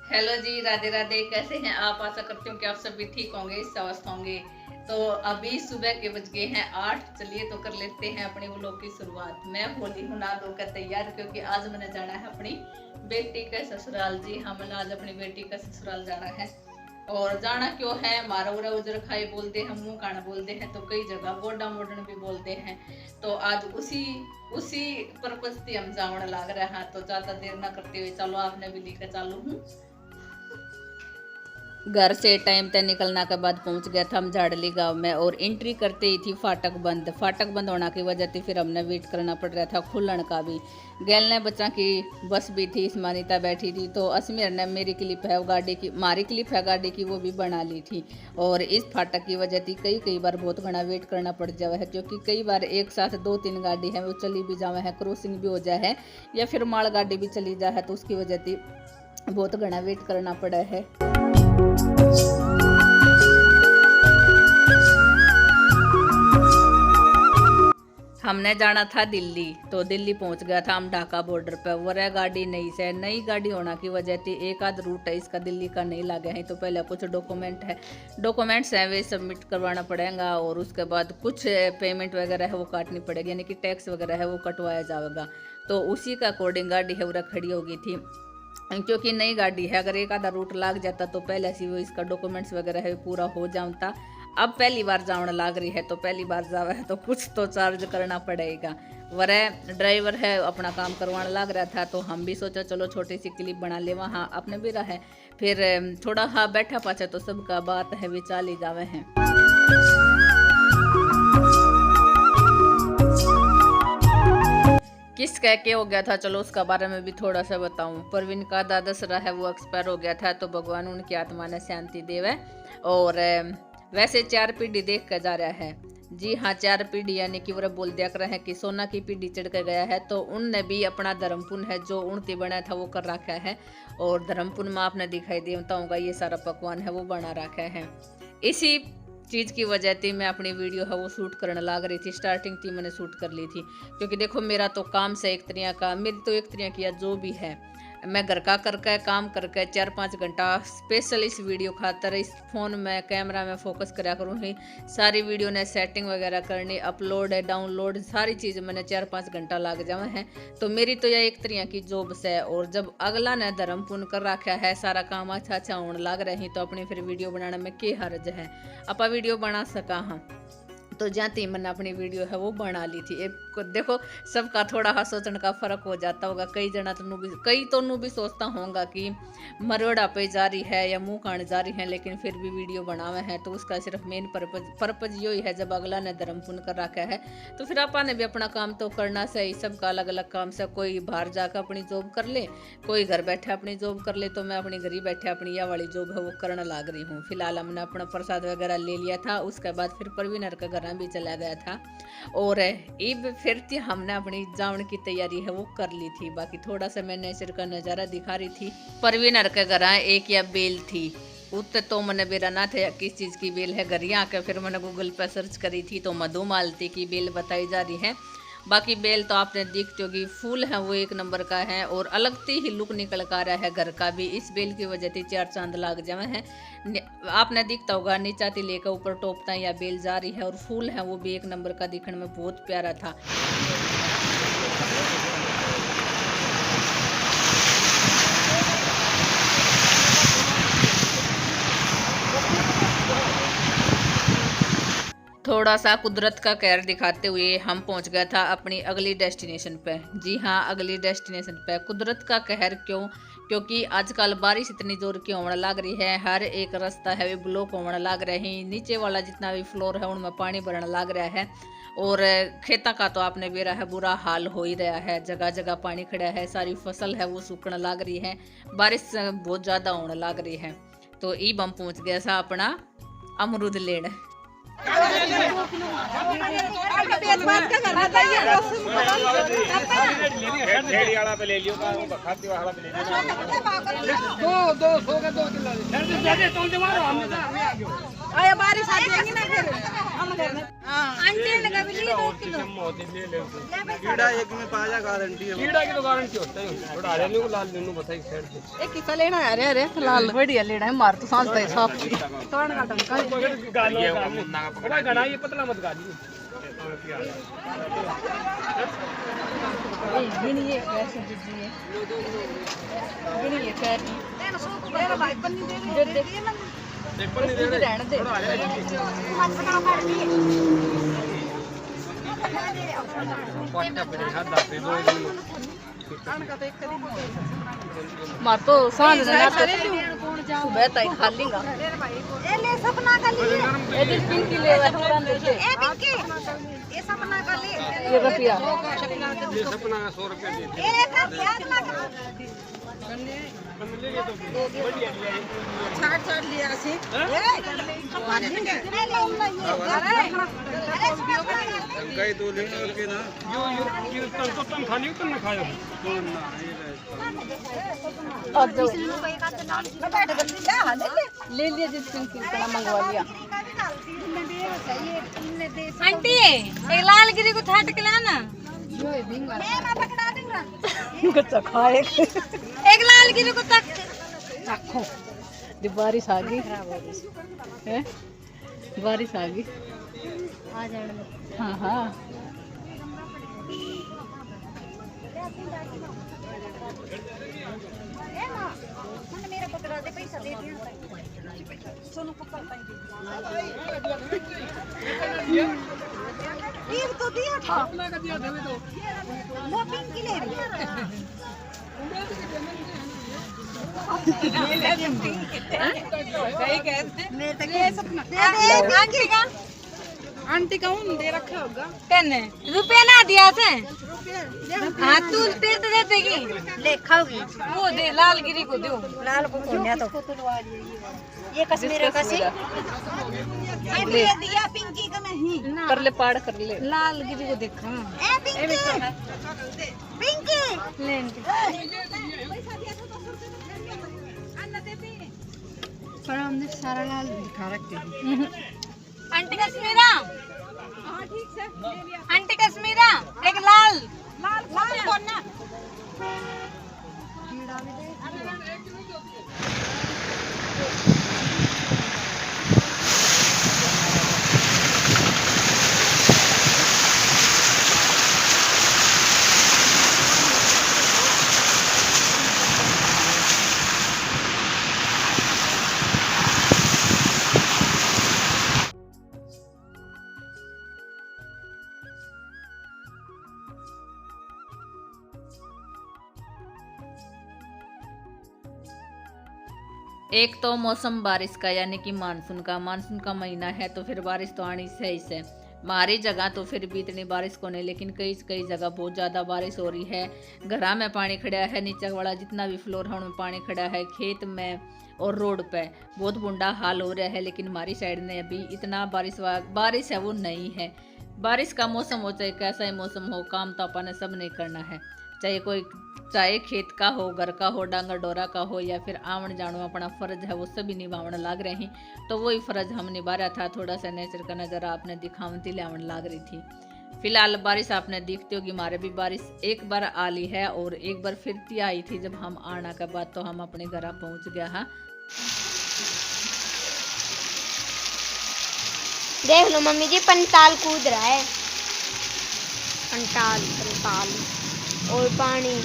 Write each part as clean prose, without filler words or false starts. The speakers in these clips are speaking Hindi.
हेलो जी, राधे राधे। कैसे हैं आप? आशा करती हूँ कि आप सभी ठीक होंगे, स्वस्थ होंगे। तो अभी सुबह के बज गए हैं 8। चलिए तो कर लेते हैं अपने व्लॉग की शुरुआत। मैं होली हूँ नहा धोकर तैयार, क्योंकि आज मैंने जाना है अपनी बेटी का ससुराल। जी हाँ, मैंने आज अपनी बेटी का ससुराल जाना है। और जाना क्यों है, मारा उरा उजर खाए बोलते हैं, मुंह काना बोलते हैं, तो कई जगह गोडा मोडन भी बोलते हैं। तो आज उसी उसी पर्पज से हम जावन लाग रहे हैं। तो ज्यादा देर ना करते हुए चलो, आपने भी लेकर चालू हूँ। घर से टाइम तय निकलने के बाद पहुंच गया था हम झाड़ली गांव में, और एंट्री करते ही थी फाटक बंद होने की वजह से फिर हमने वेट करना पड़ रहा था खुलने का भी। गैलने बच्चा की बस भी थी, स्मानिता बैठी थी, तो असमीर ने मेरी क्लिप है गाड़ी की, मारी क्लिप है गाड़ी की, वो भी बना ली थी। और इस फाटक की वजह से कई बार बहुत घना वेट करना पड़ जावा है, क्योंकि कई बार एक साथ 2-3 गाड़ी है वो चली भी जावा है, क्रॉसिंग भी हो जाए है, या फिर माल गाड़ी भी चली जाए है, तो उसकी वजह से बहुत घना वेट करना पड़ा है। हमने जाना था दिल्ली, तो दिल्ली पहुंच गया था हम ढाका बॉर्डर पर। वह गाड़ी नई गाड़ी होने की वजह से एक आध रूट है इसका दिल्ली का नहीं लगे हैं। तो पहले कुछ डॉक्यूमेंट्स हैं वे सबमिट करवाना पड़ेगा, और उसके बाद कुछ पेमेंट वगैरह है वो काटनी पड़ेगी, यानी कि टैक्स वगैरह है वो कटवाया जाएगा। तो उसी का अकॉर्डिंग गाड़ी है वो खड़ी होगी थी, क्योंकि नई गाड़ी है। अगर एक आधा रूट लाग जाता तो पहले से वो इसका डॉक्यूमेंट्स वगैरह है पूरा हो जाता। अब पहली बार जावण लाग रही है, तो पहली बार जावा है तो कुछ तो चार्ज करना पड़ेगा। वह ड्राइवर है अपना काम करवाने लग रहा था, तो हम भी सोचा चलो छोटी सी क्लिप बना ले, वहाँ अपने भी रहे। फिर थोड़ा हाँ बैठा पाचा तो सबका बात है भी चाल ही जावे हैं। किस कह के हो गया था, चलो उसका बारे में भी थोड़ा सा बताऊं। परवीन का दादा सरा है वो एक्सपायर हो गया था, तो भगवान उनकी आत्मा ने शांति देवे। और वैसे 4 पीढ़ी देख कर जा रहा है। जी हाँ, 4 पीढ़ी, यानी कि वो बोल दिया कर रहे हैं कि सोना की पीढ़ी चढ़ कर गया है, तो उनने भी अपना धर्म पुण्य है जो उनती बना था वो कर रखा है। और धर्म पुण्य में आपने दिखाई देवता होगा ये सारा पकवान है वो बना रखा है। इसी चीज़ की वजह से मैं अपनी वीडियो है वो शूट करने लग रही थी। स्टार्टिंग थी मैंने शूट कर ली थी, क्योंकि देखो मेरा तो काम से एक तरिया का, मेरी तो एक तरिया किया जो भी है, मैं घर का करके काम करके 4-5 घंटा स्पेशल इस वीडियो खातर इस फ़ोन में कैमरा में फोकस करा करूँगी। सारी वीडियो ने सेटिंग वगैरह करनी, अपलोड है डाउनलोड सारी चीज़ मैंने 4-5 घंटा लग जावे हैं। तो मेरी तो यह एक तरिया की जॉब से। और जब अगला ने धर्म पुण्य कर रखा है, सारा काम अच्छा होने लग रही, तो अपनी फिर वीडियो बनाने में क्या हर्ज है, आप वीडियो बना सका। हाँ, तो जाती मैंने अपनी वीडियो है वो बना ली थी। देखो सबका थोड़ा हाँ सोचने का फर्क हो जाता होगा। कई जना तो भी सोचता होगा कि मरोड़ा पे जा रही है या मुंह कान जा रही है, लेकिन फिर भी वीडियो बनावे हैं, तो उसका सिर्फ मेन पर्पज यही है। जब अगला ने धर्म पुण्य कर रखा है, तो फिर आपा ने भी अपना काम तो करना सही। सबका अलग अलग काम से, कोई बाहर जाकर अपनी जॉब कर ले, कोई घर बैठे अपनी जॉब कर ले, तो मैं अपनी घर ही बैठे अपनी यह वाली जॉब है वो करने लग रही हूँ। फिलहाल हमने अपना प्रसाद वगैरह ले लिया था, उसके बाद फिर परवीनर का घर भी चला गया था, और अब फिर हमने अपनी जावन की तैयारी है वो कर ली थी। बाकी थोड़ा सा मैं नेचर का नज़ारा दिखा रही थी। परवीनर के घर एक या बेल थी, उत्तर तो मैंने बेरा ना थे किस चीज़ की बेल है। घर आकर फिर मैंने गूगल पर सर्च करी थी, तो मधुमालती की बेल बताई जा रही है। बाकी बेल तो आपने देखती होगी, फूल है वो एक नंबर का है, और अलग ही लुक निकल कर रहा है घर का भी। इस बेल की वजह से 4 चांद लाग जावे हैं। आपने दिखता होगा नीचा थी लेकर ऊपर टोपता या बेल जा रही है, और फूल है वो भी एक नंबर का, दिखने में बहुत प्यारा था। थोड़ा सा कुदरत का कहर दिखाते हुए हम पहुंच गया था अपनी अगली डेस्टिनेशन पे। जी हाँ, अगली डेस्टिनेशन पे कुदरत का कहर क्यों, क्योंकि आजकल बारिश इतनी जोर की होने लग रही है, हर एक रास्ता है वो ब्लॉक होने लग रहे हैं, नीचे वाला जितना भी फ्लोर है उनमें पानी भरने लग रहा है। और खेता का तो आपने बेरा है बुरा हाल हो ही रहा है, जगह जगह पानी खड़ा है, सारी फसल है वो सूखने लग रही है, बारिश बहुत ज़्यादा होने लग रही है। तो ईब हम पहुँच गया था अपना अमरूद लेने। आंटी ने कभी लिए 2 किलो कीड़ा एक में पाजा गारंटी है। कीड़ा की तो गारंटी होता है। थोड़ा हरे नु लाल नु बताई साइड से। एक किसा लेना है? अरे अरे लाल बढ़िया लेना है, मार तो सांता है साफ तोड़ का टंका गालो भाई गना ये पतला मत गाली। गिनी ये वैसे दीजिए गिनी ये खैर मेरा भाई पन्नी दे दे एक पर नहीं दे रहे रहने दे पाटा पे हाथ दाते 2 दिन मार तो सांझ ना सुबह तक खा लेगा। ए ले सपना का लिए ये दिल पिंकी ले पूरा ले ए पिंकी ये सपना का ले ये रुपया ये सपना का 100 रुपए दे दे। ए का याद ना कर ले तो बढ़िया लिया छाट लिया सी ए ले कई 2 लेने के ना यो तो तुम खानी हो तुम ना खायो। अब जो ले लिया जिस पिंकी का मंगवा लिया। आंटी एक लाल गिरी को छाट के लाना कच्चा खाए एक लाल गिरी को तक रखो जब बारिश आ गई है बारिश आ गई आ जाने हाँ हाँ मेरा पकड़ा दे पैसा दे दिया सोनू पकड़ पाएंगे ये तो दिया था अपना का दिया देवे तो वो पिंकी ले रही आंटी का दे रखा होगा कहने रुपया ना दिया से हाँ तू तेरे तो दे देगी ले खाओगी वो दे लाल गिरी को दो लाल को खोलना तो ये कश्मीर कसी ये दिया पिंकी को नहीं कर ले पाड़ कर ले लाल गिरी को देखा ए पिंकी ले पर हमने सारा लाल दिखा रखे आंटी कश्मीरा हाँ ठीक से आंटी कश्मीरा एक लाल लाल कौन ना एक तो मौसम बारिश का यानी कि मानसून का महीना है तो फिर बारिश तो आनी सही से। हमारी जगह तो फिर भी इतनी बारिश को नहीं, लेकिन कई जगह बहुत ज़्यादा बारिश हो रही है। घरा में पानी खड़ा है, नीचे वाला जितना भी फ्लोर है उनमें पानी खड़ा है, खेत में और रोड पे बहुत बुरा हाल हो रहा है। लेकिन हमारी साइड में अभी इतना बारिश है वो नहीं है। बारिश का मौसम हो चाहे कैसा ही मौसम हो, काम तो अपन ने सब नहीं करना है, चाहे खेत का हो, घर का हो, डांगर डोरा का हो या फिर आवन जानो अपना फर्ज है वो सभी निभावन लाग रहे हैं। तो वही फर्ज हम निभा रहा था। थोड़ा सा नेचर का नज़ारा आपने दिखावती लावन लाग रही थी। फिलहाल बारिश आपने देखते होगी, हमारे भी बारिश एक बार आ ली है और एक बार फिर आई थी जब हम आना के बाद तो हम अपने घर पहुंच गया है। देख लो मम्मी जी पंताल कूद रहा है, पंताल और पानी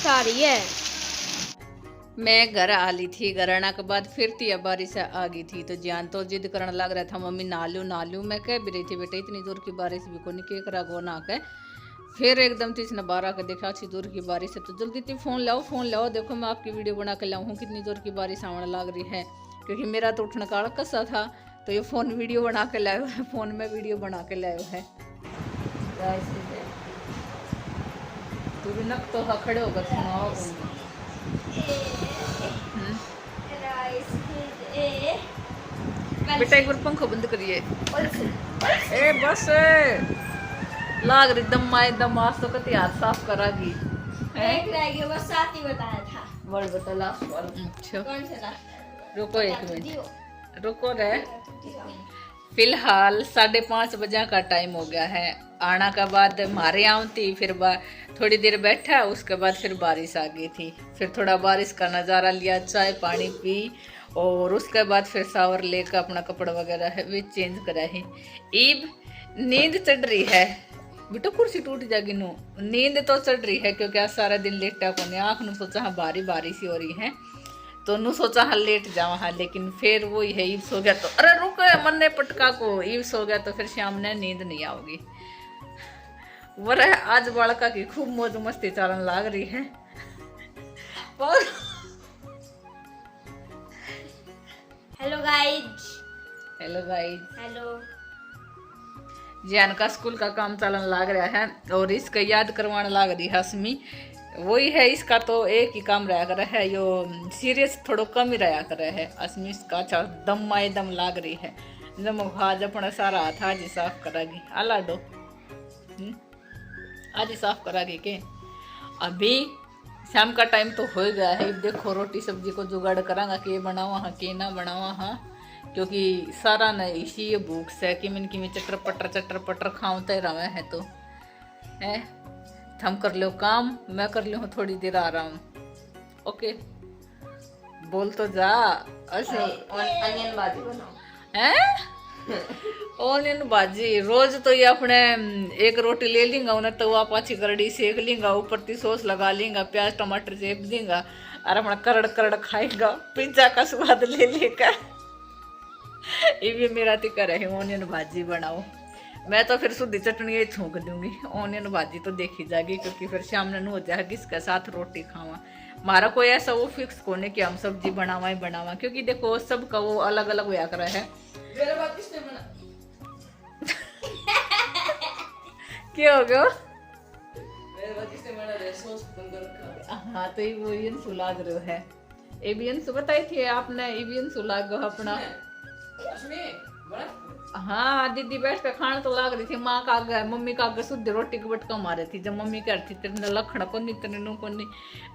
सारी है। मैं घर आ ली थी, घर आने के बाद फिर थी बारिश आ गई थी तो जान तो जिद करने लग रहा था, मम्मी ना लूँ। मैं कह भी रही थी बेटा इतनी दूर की बारिश भी को नहीं के करा गो ना के। फिर एकदम से इसने 12 का देखा अच्छी दूर की बारिश है तो जल्दी थी फ़ोन लाओ देखो मैं आपकी वीडियो बना के लाऊँ कितनी दूर की बारिश आने लग रही है। क्योंकि मेरा तो उठने का कसा था तो ये फ़ोन वीडियो बना के लाए है, फ़ोन में वीडियो बना के लाए है। तू भी नक तो खड़े होकर सुनाओ। बेटा एक बार पंखा बंद करिए। ए बस लाग रही दम आज तो कति हाथ साफ करागी। बस साथ ही बताया था। वर्ड बता लास्ट वाला। अच्छा कौन सा लास्ट? रुको एक मिनट। रुको रे, फिलहाल 5:30 बजे का टाइम हो गया है। आना के बाद मारे आती, फिर थोड़ी देर बैठा, उसके बाद फिर बारिश आ गई थी। फिर थोड़ा बारिश का नज़ारा लिया, चाय पानी पी, और उसके बाद फिर शावर लेकर अपना कपड़ा वगैरह है भी चेंज करा है। ईब नींद चढ़ रही है बेटा, कुर्सी टूट जाएगी नो। नींद तो चढ़ रही है क्योंकि आज सारा दिन लेटा को नहीं, आँख नु सोचा हाँ बारी बारिश ही हो रही है, तो नु सोचा हाँ लेट जावा हाँ, लेकिन फिर वही है ईब सो गया तो अरे रुक मन ने पटका को, ईब सो गया तो फिर शाम ने नींद नहीं आओगी। वह आज बालका की खूब मौज मस्ती चलन लाग रही है। पर hello guys. Hello guys. Hello. Jiyan का स्कूल का काम चलन लाग रहा है और इसका याद करवाने लाग रही है हसमी। वही है, इसका तो एक ही काम रहा कर है, यो सीरियस थोड़ो कम ही रहा कर है। असमी इसका अच्छा दम माए दम लाग रही है, जब आज अपना सारा हाथ आज ही साफ करागी। अलाडो आज ही साफ करागी के। अभी शाम का टाइम तो हो गया है, देखो रोटी सब्जी को जुगाड़ करांगा के बनावा हाँ के ना बनावा हाँ, क्योंकि सारा न इसी भूख से कि मैं चटर पटर खाऊं तय रहा है। तो है थम कर लो काम, मैं कर ली हूँ थोड़ी देर आराम। ओके बोल तो जा। ऐसे अनियन भाजी बनाओ हैं? ओनियन भाजी रोज तो ये अपने एक रोटी ले लेंगा, उन्हें तवा पाछी करड़ी सेक लेंगा, ऊपर ती सॉस लगा लेंगा, प्याज टमाटर चेप देंगा और अपना करड़ खाएगा, पिज्जा का स्वाद ले लेकर। ये भी मेरा तिकर है, ओनियन भाजी बनाओ। मैं तो फिर सूधी चटनी ही छूक दूंगी, ओनियन भाजी तो देखी जाएगी, क्योंकि फिर शाम ने हो जाएगा किसके साथ रोटी खावा। हमारा कोई ऐसा वो फिक्स कोने कि हम सब्जी बनावा ही बनावा, क्योंकि देखो सबका वो अलग अलग हुआ कर है। क्या हो गया? हाँ तो ये सुलाग रहे है, एबियन सु बताई थी आपने, एबियन सुलाग अपना। हाँ दीदी बैठ कर खाना तो लाग रही थी, माँ का आगे मम्मी का आगे शुद्ध रोटी के बटका मारे थी। जब मम्मी कह रही थी तेरे लखड़ा को नहीं तेरे नो को नहीं,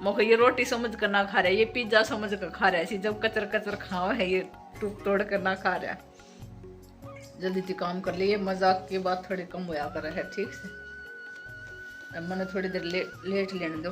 मौका ये रोटी समझ कर ना खा रहा है, ये पिज्जा समझ कर खा रहा है। जब कचर खावा है ये टूक तोड़ कर ना खा रहा है। जल्दी से काम कर लिए, मजाक की बात थोड़ी कम होया कर है, ठीक से। अब मैंने थोड़ी देर लेट लेने दो।